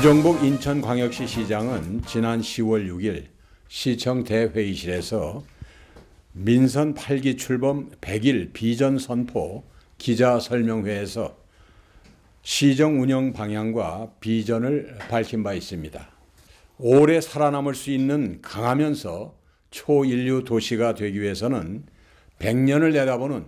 유정복 인천광역시 시장은 지난 10월 6일 시청 대회의실에서 민선 8기 출범 100일 비전 선포 기자설명회에서 시정 운영 방향과 비전을 밝힌 바 있습니다. 오래 살아남을 수 있는 강하면서 초인류 도시가 되기 위해서는 100년을 내다보는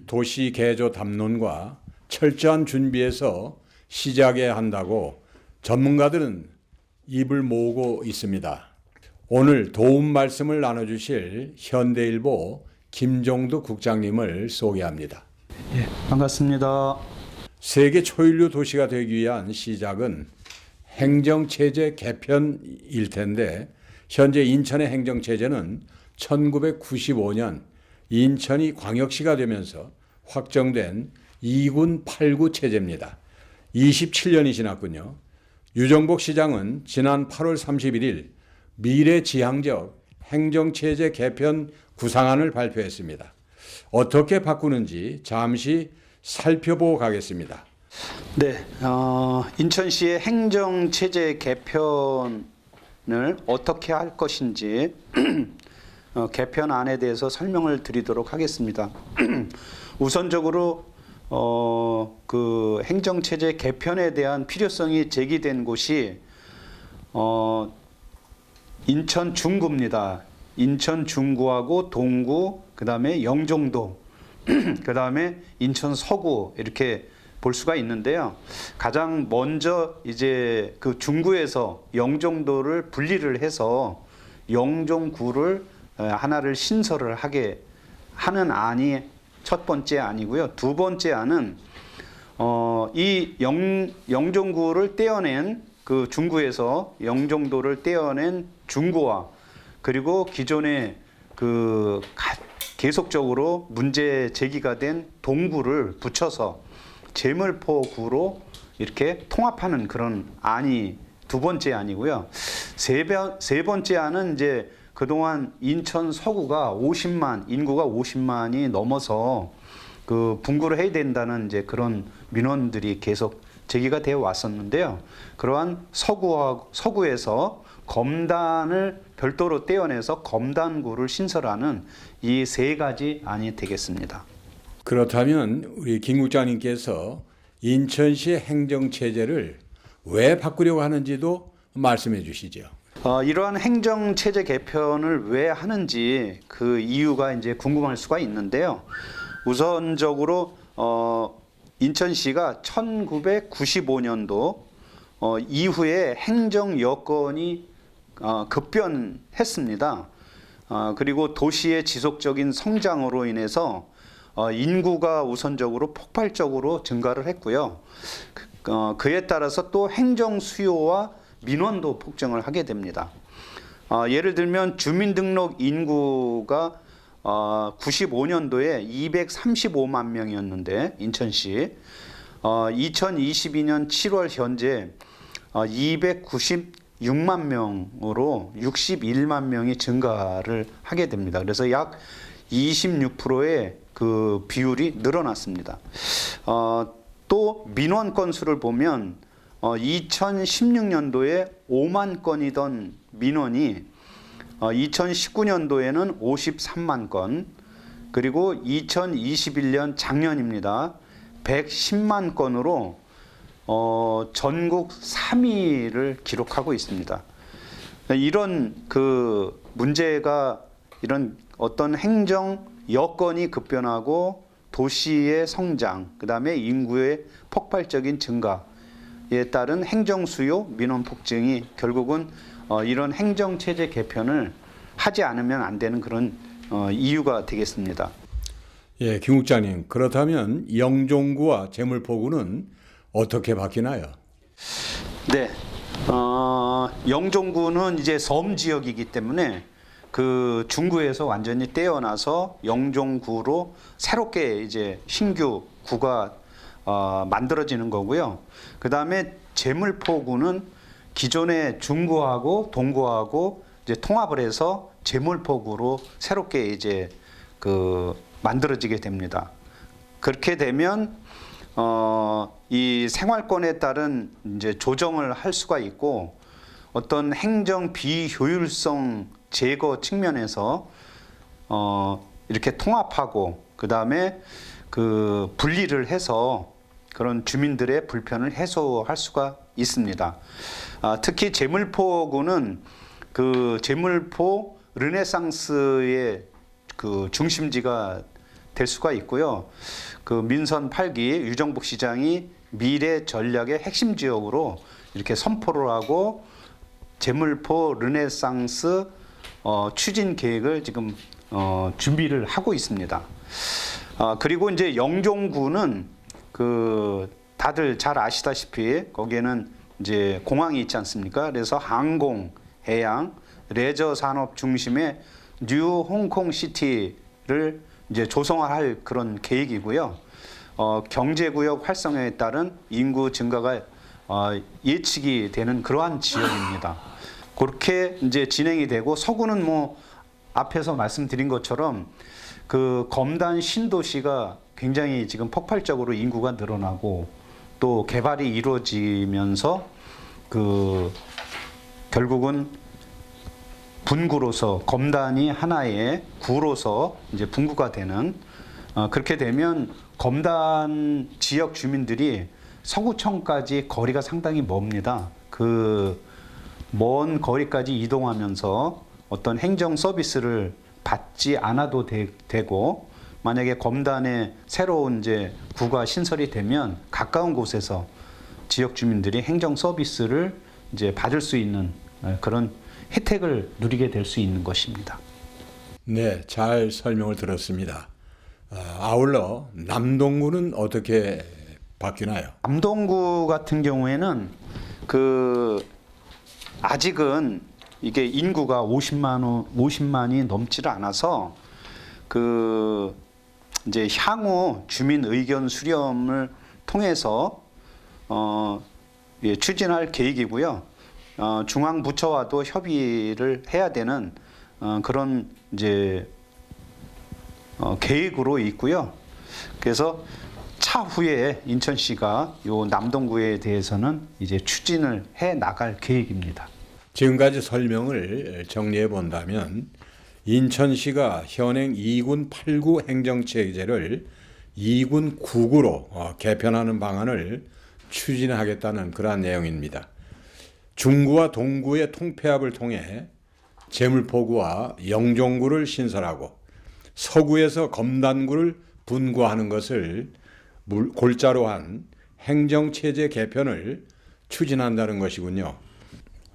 도시 개조 담론과 철저한 준비에서 시작해야 한다고 전문가들은 입을 모으고 있습니다. 오늘 도움 말씀을 나눠주실 현대일보 김종두 국장님을 소개합니다. 예, 반갑습니다. 세계 초인류 도시가 되기 위한 시작은 행정체제 개편일 텐데 현재 인천의 행정체제는 1995년 인천이 광역시가 되면서 확정된 2군 8구 체제입니다. 27년이 지났군요. 유정복 시장은 지난 8월 31일 미래지향적 행정체제 개편 구상안을 발표했습니다. 어떻게 바꾸는지 잠시 살펴보고 가겠습니다. 네, 인천시의 행정체제 개편을 어떻게 할 것인지 개편안에 대해서 설명을 드리도록 하겠습니다. 우선적으로 그 행정체제 개편에 대한 필요성이 제기된 곳이 인천 중구입니다. 인천 중구하고 동구, 그 다음에 영종도, 그 다음에 인천 서구 이렇게 볼 수가 있는데요. 가장 먼저 이제 그 중구에서 영종도를 분리를 해서 영종구를 하나를 신설을 하게 하는 안이 첫 번째 안이고요. 두 번째 안은 이 영종구를 떼어낸 그 중구에서 영종도를 떼어낸 중구와 그리고 기존에 그 계속적으로 문제 제기가 된 동구를 붙여서 제물포구로 이렇게 통합하는 그런 안이 두 번째 안이고요. 세 번째 안은 이제 그동안 인천 서구가 인구가 50만이 넘어서 그 분구를 해야 된다는 이제 그런 민원들이 계속 제기가 되어 왔었는데요. 그러한 서구에서 검단을 별도로 떼어내서 검단구를 신설하는 이 세 가지 안이 되겠습니다. 그렇다면 우리 김 국장님께서 인천시의 행정체제를 왜 바꾸려고 하는지도 말씀해 주시죠. 이러한 행정체제 개편을 왜 하는지 그 이유가 이제 궁금할 수가 있는데요. 우선적으로 인천시가 1995년도 이후에 행정 여건이 급변했습니다. 그리고 도시의 지속적인 성장으로 인해서 인구가 우선적으로 폭발적으로 증가를 했고요. 그에 따라서 또 행정 수요와 민원도 폭증을 하게 됩니다. 예를 들면 주민등록 인구가 95년도에 235만 명이었는데 인천시 2022년 7월 현재 296만 명으로 61만 명이 증가를 하게 됩니다. 그래서 약 26%의 그 비율이 늘어났습니다. 또 민원 건수를 보면 2016년도에 5만 건이던 민원이 2019년도에는 53만 건, 그리고 2021년 작년입니다. 110만 건으로 전국 3위를 기록하고 있습니다. 이런 그 문제가 이런 어떤 행정 여건이 급변하고 도시의 성장, 그 다음에 인구의 폭발적인 증가에 따른 행정 수요, 민원 폭증이 결국은 이런 행정체제 개편을 하지 않으면 안 되는 그런 이유가 되겠습니다. 예, 김 국장님. 그렇다면 영종구와 제물포구는 어떻게 바뀌나요? 네, 영종구는 이제 섬 지역이기 때문에 그 중구에서 완전히 떼어나서 영종구로 새롭게 이제 신규 구가 만들어지는 거고요. 그 다음에 제물포구는 기존의 중구하고 동구하고 이제 통합을 해서 제물포구로 새롭게 이제 그 만들어지게 됩니다. 그렇게 되면 이 생활권에 따른 이제 조정을 할 수가 있고 어떤 행정 비효율성 제거 측면에서 이렇게 통합하고 그다음에 그 분리를 해서 그런 주민들의 불편을 해소할 수가 있습니다. 특히 제물포구는 그 제물포 르네상스의 그 중심지가 될 수가 있고요. 그 민선 8기 유정복 시장이 미래 전략의 핵심 지역으로 이렇게 선포를 하고 제물포 르네상스 추진 계획을 지금 준비를 하고 있습니다. 그리고 이제 영종구는 그 다들 잘 아시다시피 거기에는 이제 공항이 있지 않습니까? 그래서 항공, 해양, 레저 산업 중심의 뉴 홍콩 시티를 이제 조성할 그런 계획이고요. 경제구역 활성화에 따른 인구 증가가 예측이 되는 그러한 지역입니다. 그렇게 이제 진행이 되고 서구는 뭐 앞에서 말씀드린 것처럼 그 검단 신도시가 굉장히 지금 폭발적으로 인구가 늘어나고 또 개발이 이루어지면서 그 결국은 분구로서 검단이 하나의 구로서 이제 분구가 되는 그렇게 되면 검단 지역 주민들이 서구청까지 거리가 상당히 멉니다. 그 먼 거리까지 이동하면서 어떤 행정 서비스를 받지 않아도 되고 만약에 검단에 새로운 이제 구가 신설이 되면 가까운 곳에서 지역 주민들이 행정 서비스를 이제 받을 수 있는 그런 혜택을 누리게 될 수 있는 것입니다. 네, 잘 설명을 들었습니다. 아울러 남동구는 어떻게 바뀌나요? 남동구 같은 경우에는 그 아직은 이게 인구가 50만이 넘지를 않아서 그 이제 향후 주민 의견 수렴을 통해서 추진할 계획이고요. 중앙 부처와도 협의를 해야 되는 그런 이제 계획으로 있고요. 그래서 차후에 인천시가 요 남동구에 대해서는 이제 추진을 해 나갈 계획입니다. 지금까지 설명을 정리해 본다면 인천시가 현행 2군 8구 행정체제를 2군 9구로 개편하는 방안을 추진하겠다는 그러한 내용입니다. 중구와 동구의 통폐합을 통해 제물포구와 영종구를 신설하고 서구에서 검단구를 분구하는 것을 골자로 한 행정체제 개편을 추진한다는 것이군요.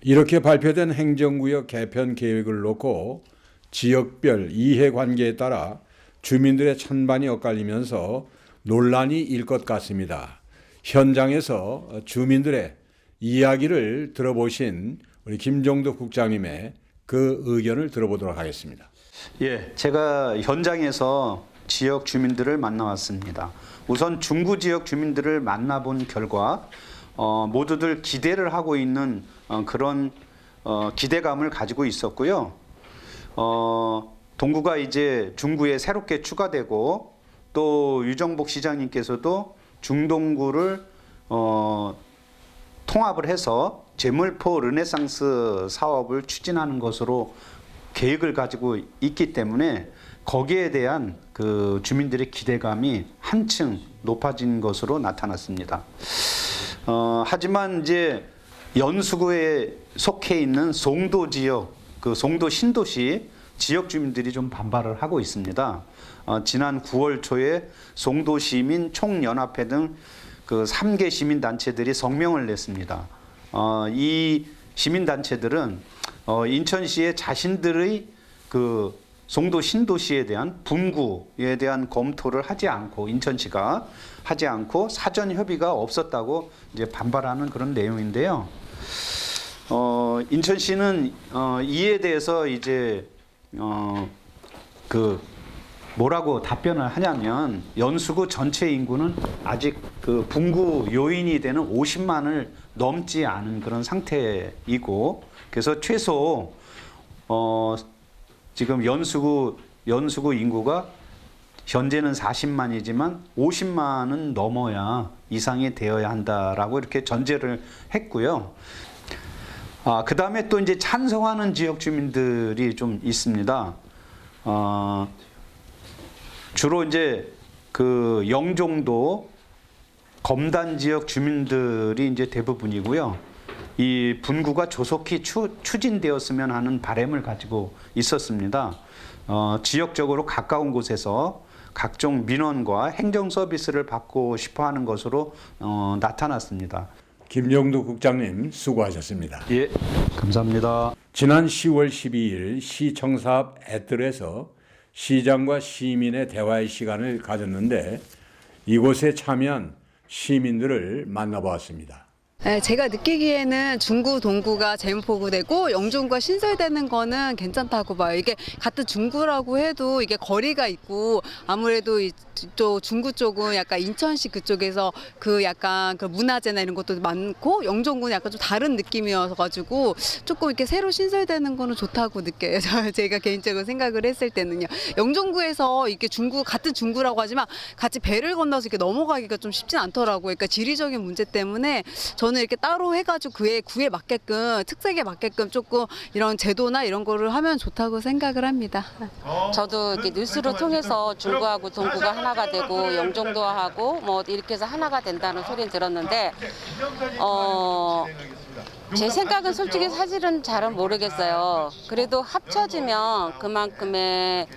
이렇게 발표된 행정구역 개편 계획을 놓고 지역별 이해관계에 따라 주민들의 찬반이 엇갈리면서 논란이 일 것 같습니다. 현장에서 주민들의 이야기를 들어보신 우리 김종덕 국장님의 그 의견을 들어보도록 하겠습니다. 예, 제가 현장에서 지역 주민들을 만나왔습니다. 우선 중구 지역 주민들을 만나본 결과 모두들 기대를 하고 있는 그런 기대감을 가지고 있었고요. 동구가 이제 중구에 새롭게 추가되고 또 유정복 시장님께서도 중동구를 통합을 해서 제물포 르네상스 사업을 추진하는 것으로 계획을 가지고 있기 때문에 거기에 대한 그 주민들의 기대감이 한층 높아진 것으로 나타났습니다. 하지만 이제 연수구에 속해 있는 송도 지역, 그 송도 신도시 지역 주민들이 좀 반발을 하고 있습니다. 지난 9월 초에 송도 시민 총연합회 등 그 3개 시민 단체들이 성명을 냈습니다. 이 시민 단체들은 인천시의 자신들의 그 송도 신도시에 대한 분구에 대한 검토를 하지 않고 인천시가 하지 않고 사전 협의가 없었다고 이제 반발하는 그런 내용인데요. 인천시는 이에 대해서 이제 그 뭐라고 답변을 하냐면 연수구 전체 인구는 아직 그 분구 요인이 되는 50만을 넘지 않은 그런 상태이고 그래서 최소 지금 연수구 인구가 현재는 40만이지만 50만은 넘어야 이상이 되어야 한다라고 이렇게 전제를 했고요. 그 다음에 또 이제 찬성하는 지역 주민들이 좀 있습니다. 주로 이제 그 영종도 검단 지역 주민들이 이제 대부분이고요. 이 분구가 조속히 추진되었으면 하는 바람을 가지고 있었습니다. 지역적으로 가까운 곳에서 각종 민원과 행정 서비스를 받고 싶어 하는 것으로 나타났습니다. 김정두 국장님 수고하셨습니다. 예, 감사합니다. 지난 10월 12일 시청사업 애뜰에서 시장과 시민의 대화의 시간을 가졌는데 이곳에 참여한 시민들을 만나보았습니다. 네, 제가 느끼기에는 중구, 동구가 재무포구되고 영종구가 신설되는 거는 괜찮다고 봐요. 이게 같은 중구라고 해도 이게 거리가 있고 아무래도 이쪽 중구 쪽은 약간 인천시 그쪽에서 그 약간 그 문화재나 이런 것도 많고 영종구는 약간 좀 다른 느낌이어서 가지고 조금 이렇게 새로 신설되는 거는 좋다고 느껴요. 제가 개인적으로 생각을 했을 때는요. 영종구에서 이게 중구 같은 중구라고 하지만 같이 배를 건너서 이렇게 넘어가기가 좀 쉽진 않더라고요. 그러니까 지리적인 문제 때문에 저는 이렇게 따로 해가지고 그의 구에 맞게끔 특색에 맞게끔 조금 이런 제도나 이런 거를 하면 좋다고 생각을 합니다. 저도 이렇게 뉴스를 통해서 중구하고 동구가 하나가 되고 영종도하고 뭐 이렇게 해서 하나가 된다는 소리는 들었는데 제 생각은 솔직히 사실은 잘은 모르겠어요. 그래도 합쳐지면 그만큼의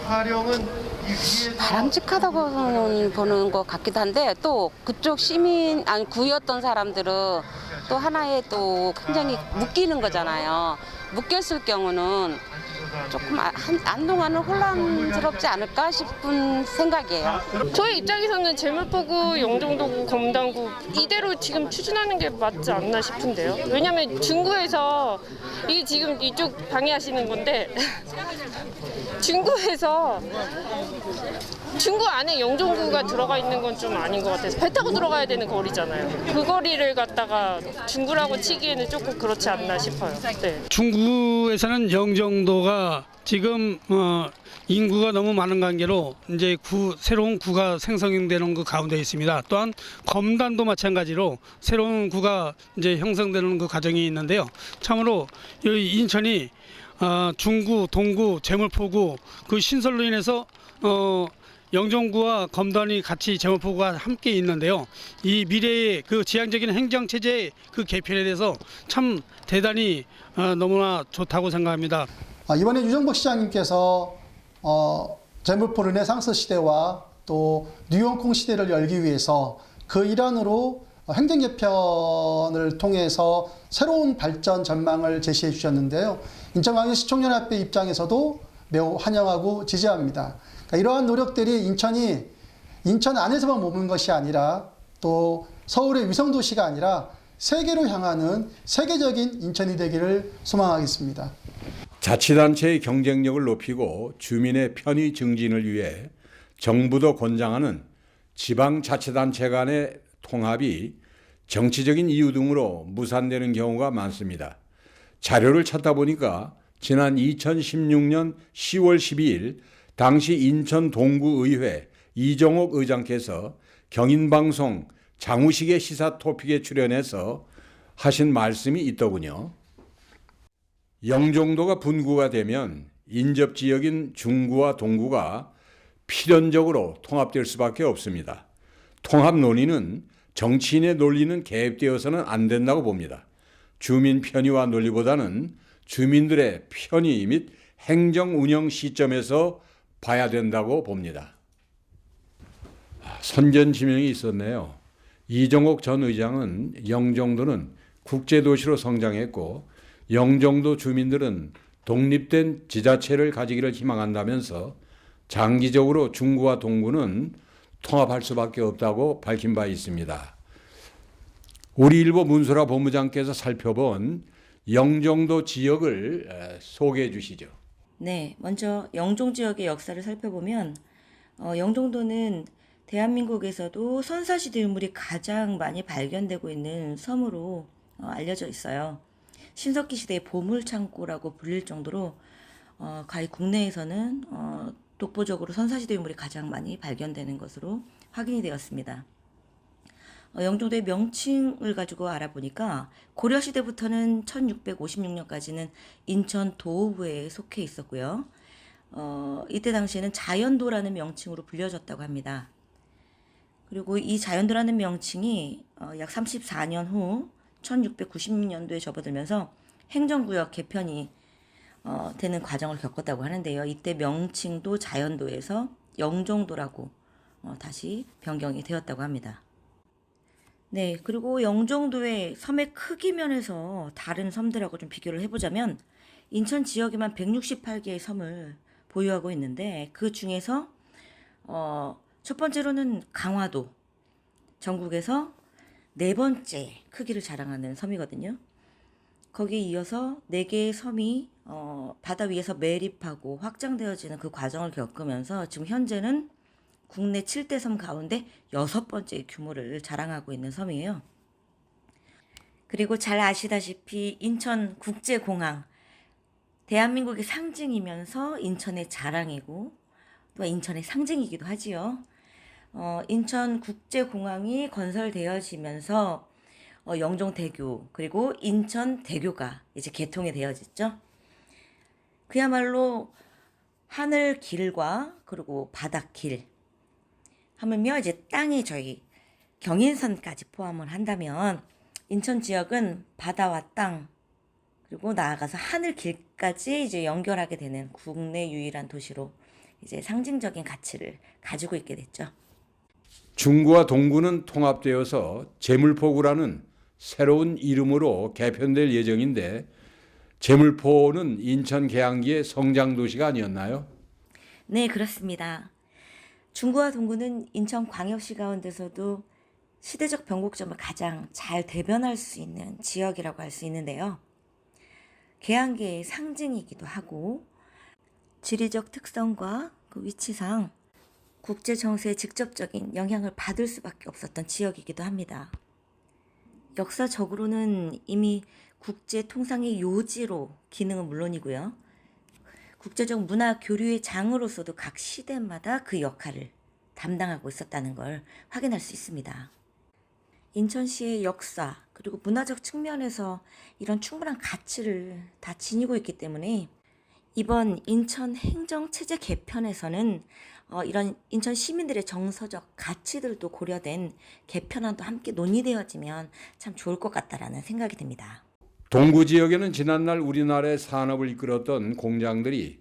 촬영은 바람직하다고 보는 것 같기도 한데 또 그쪽 시민 아니 구였던 사람들은 또 하나의 또 굉장히 묶이는 거잖아요. 묶였을 경우는 조금 한동안은 혼란스럽지 않을까 싶은 생각이에요. 저희 입장에서는 재물포구, 영종도구, 검단구 이대로 지금 추진하는 게 맞지 않나 싶은데요. 왜냐하면 중구에서 이게 지금 이쪽 방해하시는 건데 중구에서 중구 안에 영종구가 들어가 있는 건 좀 아닌 것 같아서 배 타고 들어가야 되는 거리잖아요. 그 거리를 갖다가 중구라고 치기에는 조금 그렇지 않나 싶어요. 네. 중구에서는 영종도가 지금 인구가 너무 많은 관계로 이제 새로운 구가 생성되는 그 가운데 있습니다. 또한 검단도 마찬가지로 새로운 구가 이제 형성되는 그 과정이 있는데요. 참으로 이 인천이 중구, 동구, 재물포구 그 신설로 인해서 영종구와 검단이 같이 재물포구가 함께 있는데요. 이 미래의 그 지향적인 행정체제의 그 개편에 대해서 참 대단히 너무나 좋다고 생각합니다. 이번에 유정복 시장님께서 재물포 르네상스 시대와 또 뉴홍콩 시대를 열기 위해서 그 일환으로 행정 개편을 통해서 새로운 발전 전망을 제시해 주셨는데요. 인천광역시 총연합회 입장에서도 매우 환영하고 지지합니다. 그러니까 이러한 노력들이 인천이 인천 안에서만 머무는 것이 아니라 또 서울의 위성도시가 아니라 세계로 향하는 세계적인 인천이 되기를 소망하겠습니다. 자치단체의 경쟁력을 높이고 주민의 편의 증진을 위해 정부도 권장하는 지방자치단체 간의 통합이 정치적인 이유 등으로 무산되는 경우가 많습니다. 자료를 찾다 보니까 지난 2016년 10월 12일 당시 인천 동구의회 이정옥 의장께서 경인방송 장우식의 시사 토픽에 출연해서 하신 말씀이 있더군요. 영종도가 분구가 되면 인접지역인 중구와 동구가 필연적으로 통합될 수밖에 없습니다. 통합 논의는 정치인의 논리는 개입되어서는 안 된다고 봅니다. 주민 편의와 논리보다는 주민들의 편의 및 행정 운영 시점에서 봐야 된다고 봅니다. 선전 지명이 있었네요. 이정옥 전 의장은 영종도는 국제도시로 성장했고 영종도 주민들은 독립된 지자체를 가지기를 희망한다면서 장기적으로 중구와 동구는 통합할 수밖에 없다고 밝힌 바 있습니다. 우리 일보 문소라 본부장께서 살펴본 영종도 지역을 소개해 주시죠. 네, 먼저 영종 지역의 역사를 살펴보면 영종도는 대한민국에서도 선사시대 유물이 가장 많이 발견되고 있는 섬으로 알려져 있어요. 신석기 시대의 보물창고라고 불릴 정도로 가히 국내에서는 독보적으로 선사시대 유물이 가장 많이 발견되는 것으로 확인이 되었습니다. 영종도의 명칭을 가지고 알아보니까 고려시대부터는 1656년까지는 인천 도읍부에 속해 있었고요. 이때 당시에는 자연도라는 명칭으로 불려졌다고 합니다. 그리고 이 자연도라는 명칭이 약 34년 후 1690년도에 접어들면서 행정구역 개편이 되는 과정을 겪었다고 하는데요. 이때 명칭도 자연도에서 영종도라고 다시 변경이 되었다고 합니다. 네, 그리고 영종도의 섬의 크기 면에서 다른 섬들하고 좀 비교를 해보자면 인천 지역에만 168개의 섬을 보유하고 있는데 그 중에서 첫 번째로는 강화도, 전국에서 네 번째 크기를 자랑하는 섬이거든요. 거기에 이어서 4개의 섬이 바다 위에서 매립하고 확장되어지는 그 과정을 겪으면서 지금 현재는 국내 7대 섬 가운데 6번째 규모를 자랑하고 있는 섬이에요. 그리고 잘 아시다시피 인천국제공항, 대한민국의 상징이면서 인천의 자랑이고 또 인천의 상징이기도 하지요. 인천국제공항이 건설되어지면서 영종대교 그리고 인천대교가 이제 개통이 되어졌죠. 그야말로 하늘길과 그리고 바닷길 하물며 이제 땅이 저희 경인선까지 포함을 한다면 인천 지역은 바다와 땅 그리고 나아가서 하늘길까지 이제 연결하게 되는 국내 유일한 도시로 이제 상징적인 가치를 가지고 있게 됐죠. 중구와 동구는 통합되어서 제물포구라는 새로운 이름으로 개편될 예정인데 제물포는 인천 계양기의 성장도시가 아니었나요? 네, 그렇습니다. 중구와 동구는 인천광역시 가운데서도 시대적 변곡점을 가장 잘 대변할 수 있는 지역이라고 할 수 있는데요. 계양계의 상징이기도 하고 지리적 특성과 그 위치상 국제 정세에 직접적인 영향을 받을 수밖에 없었던 지역이기도 합니다. 역사적으로는 이미 국제 통상의 요지로 기능은 물론이고요. 국제적 문화 교류의 장으로서도 각 시대마다 그 역할을 담당하고 있었다는 걸 확인할 수 있습니다. 인천시의 역사 그리고 문화적 측면에서 이런 충분한 가치를 다 지니고 있기 때문에 이번 인천 행정체제 개편에서는 이런 인천 시민들의 정서적 가치들도 고려된 개편안도 함께 논의되어지면 참 좋을 것 같다라는 생각이 듭니다. 동구 지역에는 지난날 우리나라의 산업을 이끌었던 공장들이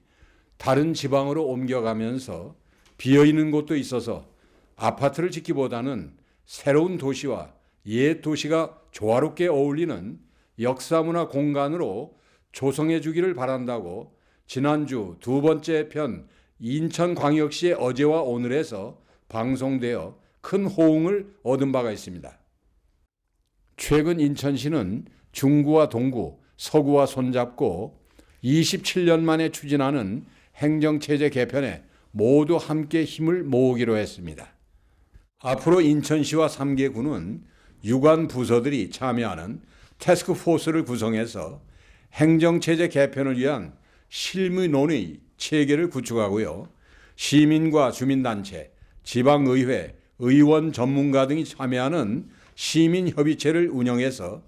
다른 지방으로 옮겨가면서 비어있는 곳도 있어서 아파트를 짓기보다는 새로운 도시와 옛 도시가 조화롭게 어울리는 역사문화 공간으로 조성해 주기를 바란다고 지난주 2번째 편 인천광역시의 어제와 오늘에서 방송되어 큰 호응을 얻은 바가 있습니다. 최근 인천시는 중구와 동구, 서구와 손잡고 27년 만에 추진하는 행정체제 개편에 모두 함께 힘을 모으기로 했습니다. 앞으로 인천시와 3개 구는 유관 부서들이 참여하는 태스크포스를 구성해서 행정체제 개편을 위한 실무 논의 체계를 구축하고요. 시민과 주민단체, 지방의회, 의원 전문가 등이 참여하는 시민협의체를 운영해서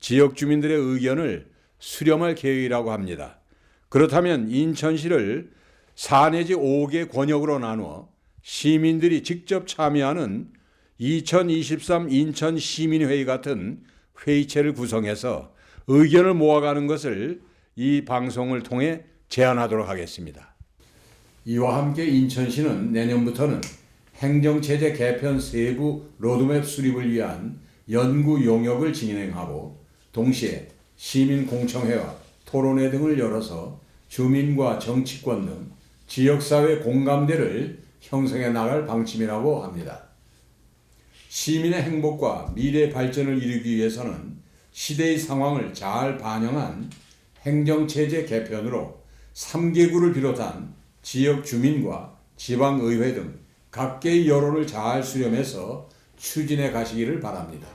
지역 주민들의 의견을 수렴할 계획이라고 합니다. 그렇다면 인천시를 4 내지 5개 권역으로 나누어 시민들이 직접 참여하는 2023 인천시민회의 같은 회의체를 구성해서 의견을 모아가는 것을 이 방송을 통해 제안하도록 하겠습니다. 이와 함께 인천시는 내년부터는 행정체제 개편 세부 로드맵 수립을 위한 연구 용역을 진행하고 동시에 시민공청회와 토론회 등을 열어서 주민과 정치권 등 지역사회 공감대를 형성해 나갈 방침이라고 합니다. 시민의 행복과 미래 발전을 이루기 위해서는 시대의 상황을 잘 반영한 행정체제 개편으로 3개구를 비롯한 지역 주민과 지방의회 등 각계의 여론을 잘 수렴해서 추진해 가시기를 바랍니다.